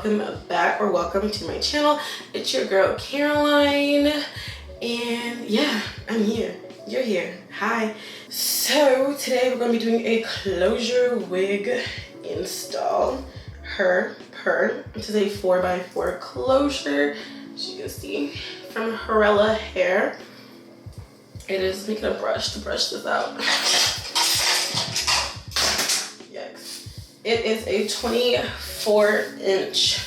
welcome back or welcome to my channel. It's your girl Caroline, and yeah, I'm here. You're here. Hi. So today we're going to be doing a closure wig install. This is a 4x4 closure, as you can see, from Hurela hair. It is making a brush to brush this out. It is a 24-inch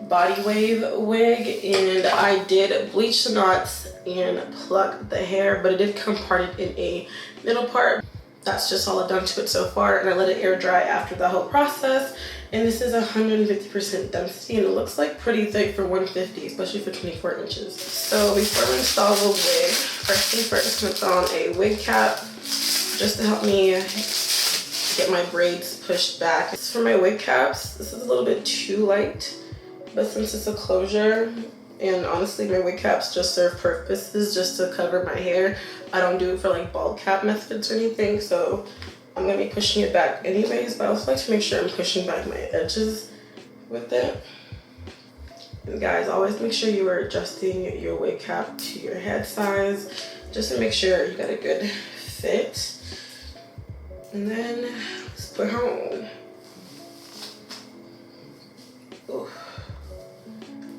body wave wig, and I did bleach the knots and pluck the hair, but it did come parted in a middle part. That's just all I've done to it so far, and I let it air dry after the whole process. And this is 150% density, and it looks like pretty thick for 150, especially for 24 inches. So before we install the wig, first thing first, I'm gonna throw on a wig cap just to help me get my braids pushed back. This is for my wig caps. This is a little bit too light, but since it's a closure, and honestly my wig caps just serve purposes just to cover my hair. I don't do it for like bald cap methods or anything, so I'm gonna be pushing it back anyways, but I also like to make sure I'm pushing back my edges with it. And guys, always make sure you are adjusting your wig cap to your head size just to make sure you got a good fit. And then let's put her on. Oh,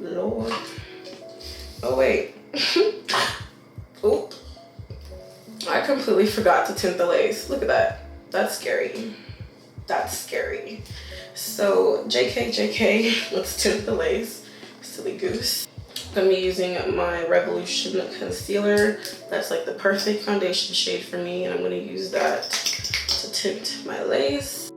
Lord. Oh, wait. Oh, I completely forgot to tint the lace. Look at that. That's scary. That's scary. So, JK, let's tint the lace. Silly goose. I'm gonna be using my Revolution concealer. That's like the perfect foundation shade for me, and I'm gonna use that to tint my lace.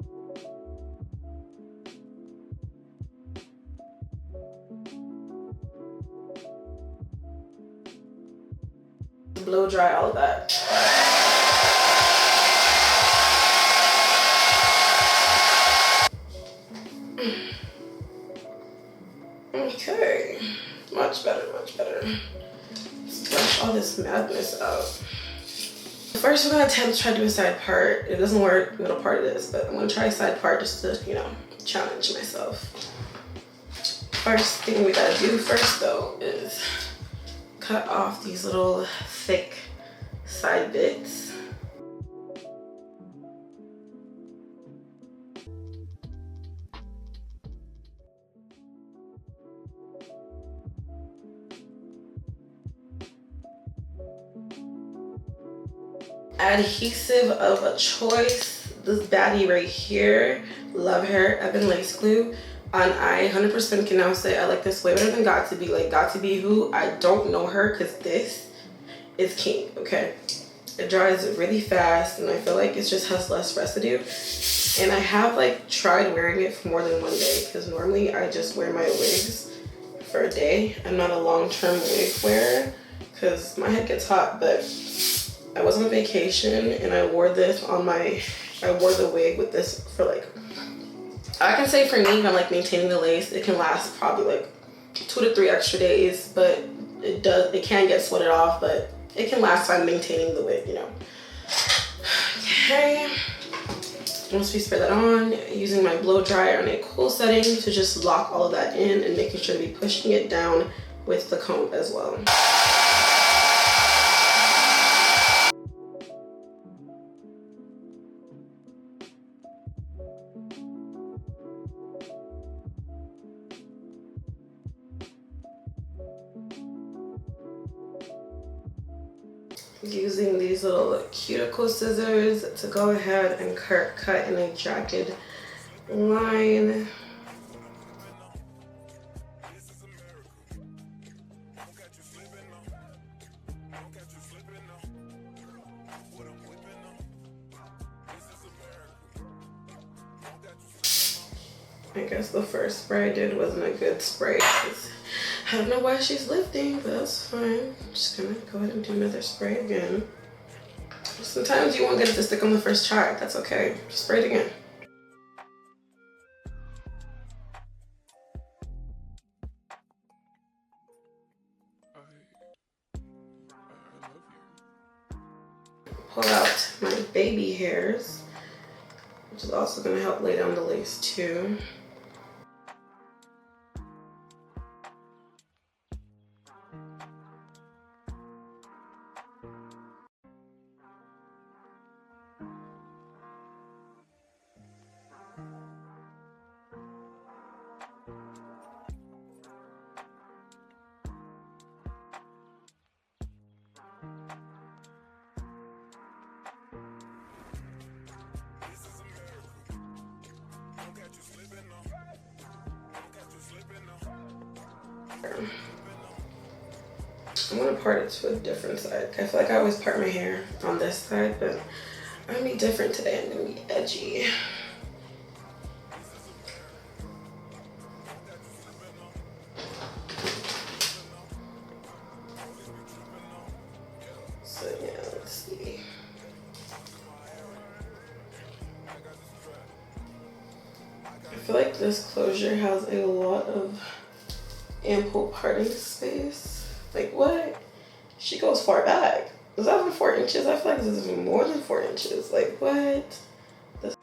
Blow dry all of that. Okay, much better, much better. Let's brush all this madness out. First, we're gonna attempt to try to do a side part. If it doesn't work, middle part it is, but I'm gonna try a side part just to, you know, challenge myself. First thing we gotta do first though is cut off these little thick side bits. Adhesive of a choice, this baddie right here, Love Hair Ebon Lace Glue. And I 100% can now say I like this way better than Got To Be. Like Got To Be, who I don't know her, because this is king, okay? It dries really fast, and I feel like it just has less residue. And I have like tried wearing it for more than one day, because normally I just wear my wigs for a day. I'm not a long-term wig wearer because my head gets hot, but I was on vacation and I wore this on I wore the wig with this for like, I can say for me, if I'm like maintaining the lace, it can last probably like 2 to 3 extra days, but it can get sweated off, but it can last time maintaining the wig, you know. Okay, once we spray that on, using my blow dryer on a cool setting to just lock all of that in and making sure to be pushing it down with the comb as well. Using these little cuticle scissors to go ahead and cut in a jagged line. I guess the first spray I did wasn't a good spray. I don't know why she's lifting, but that's fine. I'm just gonna go ahead and do another spray again. Sometimes you won't get it to stick on the first try. That's okay. Just spray it again. Pull out my baby hairs, which is also gonna help lay down the lace too. I'm gonna part it to a different side. I feel like I always part my hair on this side, but I'm gonna be different today. I'm gonna be edgy. So yeah, let's see. I feel like this closure has a lot of ample parting space. Like what? She goes far back. Is that even 4 inches? I feel like this is more than 4 inches. Like what? This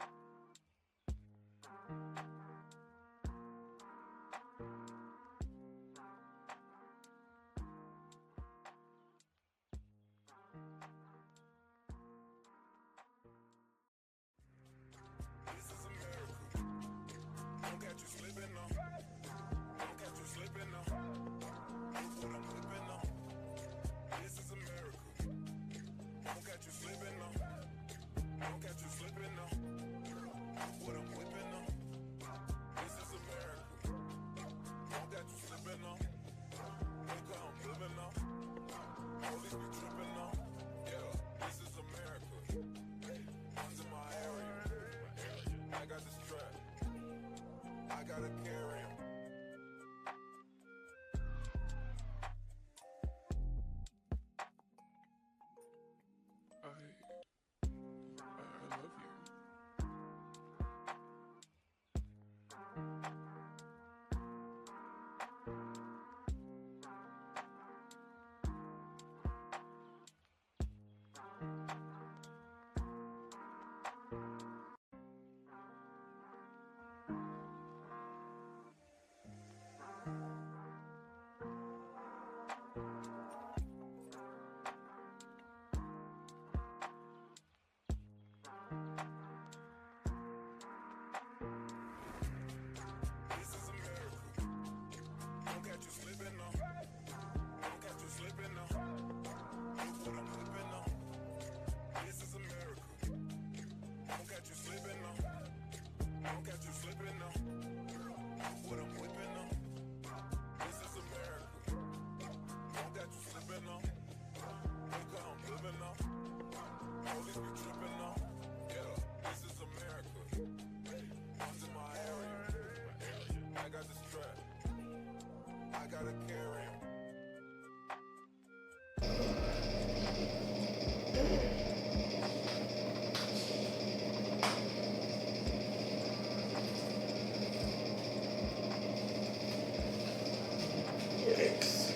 Yikes.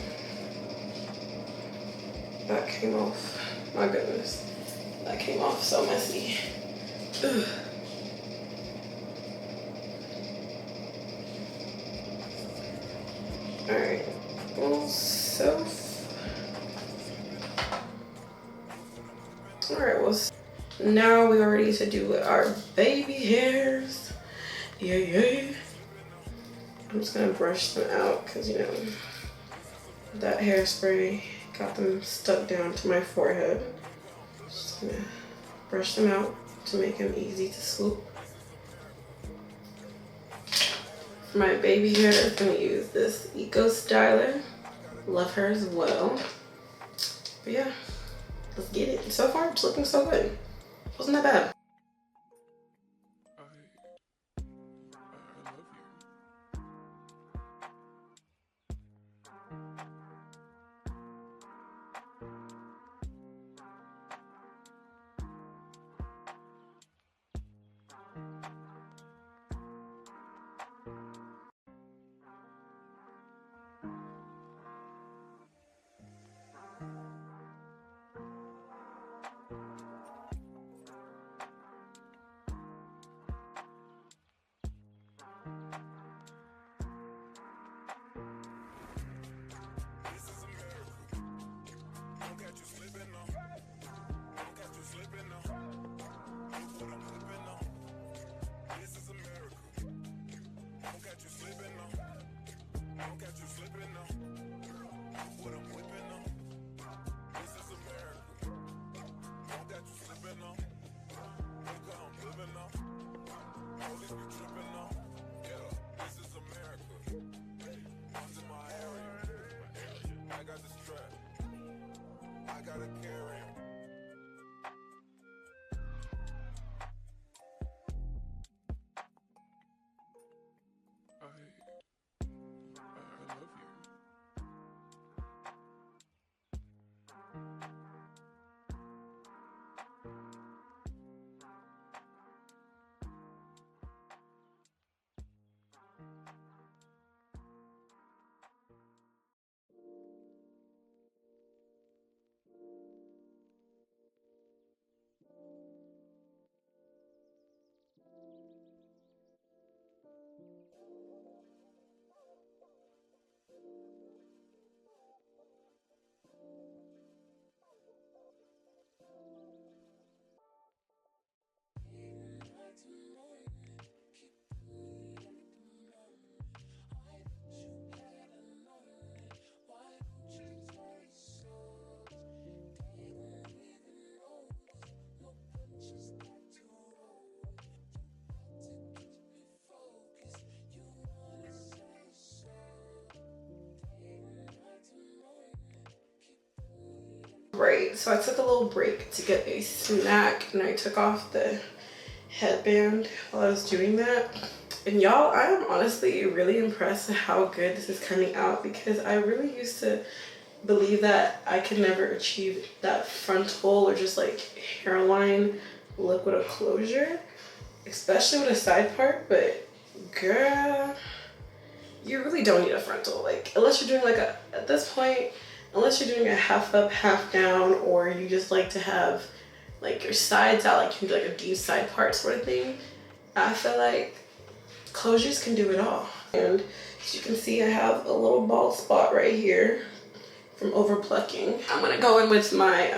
That came off. My goodness. That came off so messy. Ugh. Alright. Well, so. Alright, well, now we are ready to do our baby hairs. Yeah. I'm just gonna brush them out because, you know, that hairspray got them stuck down to my forehead. Just gonna brush them out to make them easy to swoop. For my baby hair, I'm gonna use this Eco Styler. Love her as well. But yeah, let's get it. So far, it's looking so good. Wasn't that bad. Right, so I took a little break to get a snack and I took off the headband while I was doing that. And y'all, I am honestly really impressed at how good this is coming out, because I really used to believe that I could never achieve that frontal or just like hairline look with a closure, especially with a side part. But girl, you really don't need a frontal, like unless you're doing like a, at this point, unless you're doing a half up half down, or you just like to have like your sides out, like you can do like a deep side part sort of thing. I feel like closures can do it all. And as you can see, I have a little bald spot right here from over plucking. I'm gonna go in with my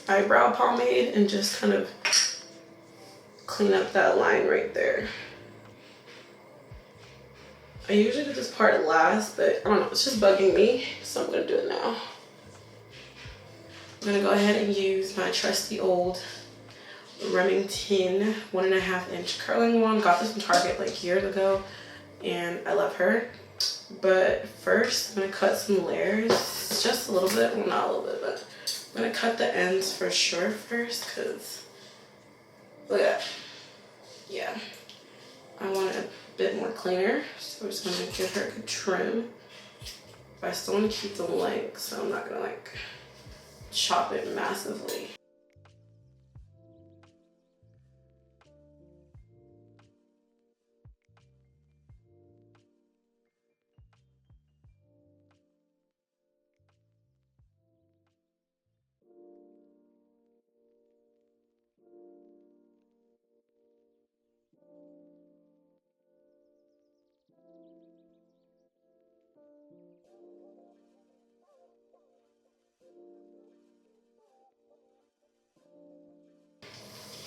eyebrow pomade and just kind of clean up that line right there. I usually do this part last, but I don't know, it's just bugging me, so I'm gonna do it now. I'm gonna go ahead and use my trusty old Remington 1.5 inch curling one. Got this from Target like years ago, and I love her. But first, I'm gonna cut some layers, just a little bit, well not a little bit, but I'm gonna cut the ends for sure first, cause look at that. Yeah, I want it a bit more cleaner, so we're just gonna give her a good trim. But I still want to keep the length, so I'm not gonna like chop it massively.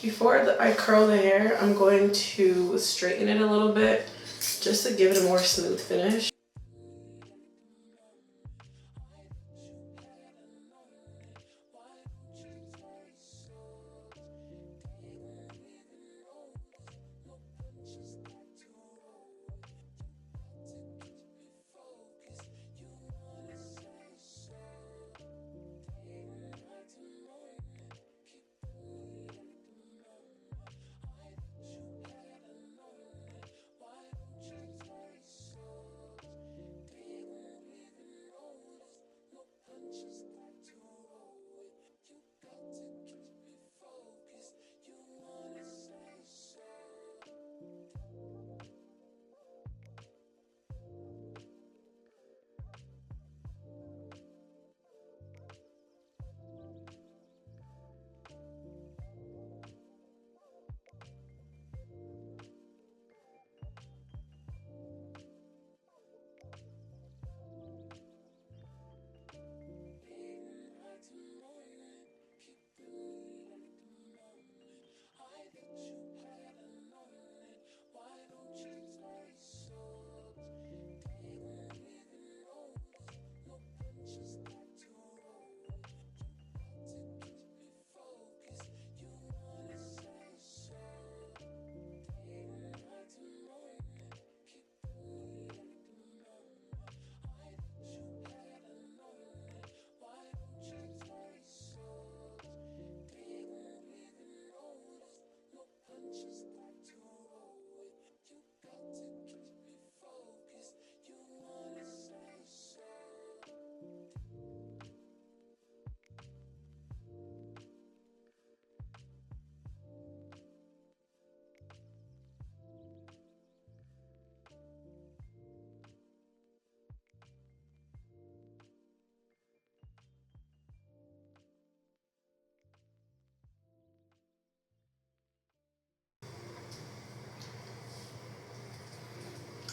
Before I curl the hair, I'm going to straighten it a little bit just to give it a more smooth finish.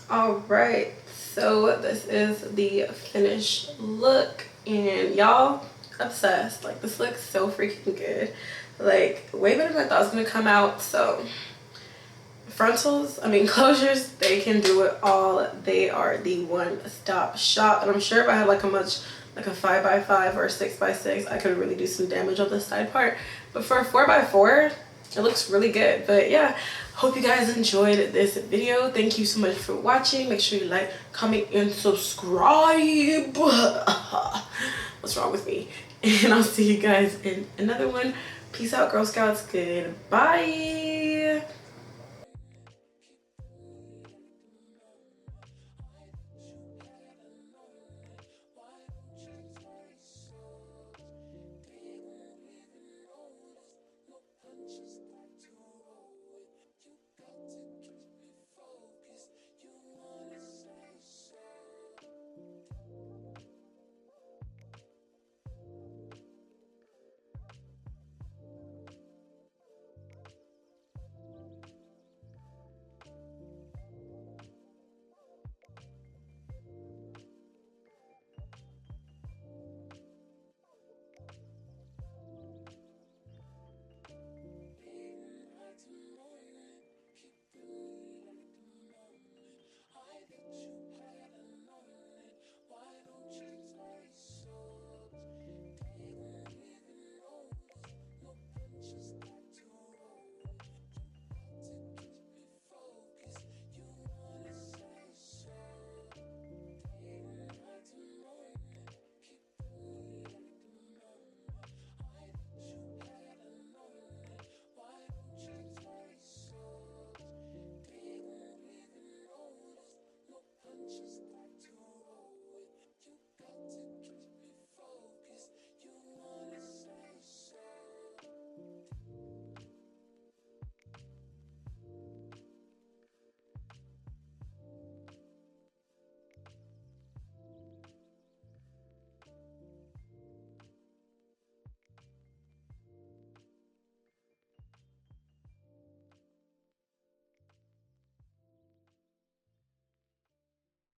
All right, so this is the finished look, and y'all, obsessed. Like, this looks so freaking good, like way better than I thought it was gonna come out. So frontals, closures, they can do it all. They are the one-stop shop, and I'm sure if I had like a 5x5 or a 6x6, I could really do some damage on the side part. But for a 4x4, it looks really good. But yeah, hope you guys enjoyed this video. Thank you so much for watching. Make sure you like, comment, and subscribe. What's wrong with me? And I'll see you guys in another one. Peace out, Girl Scouts. Goodbye.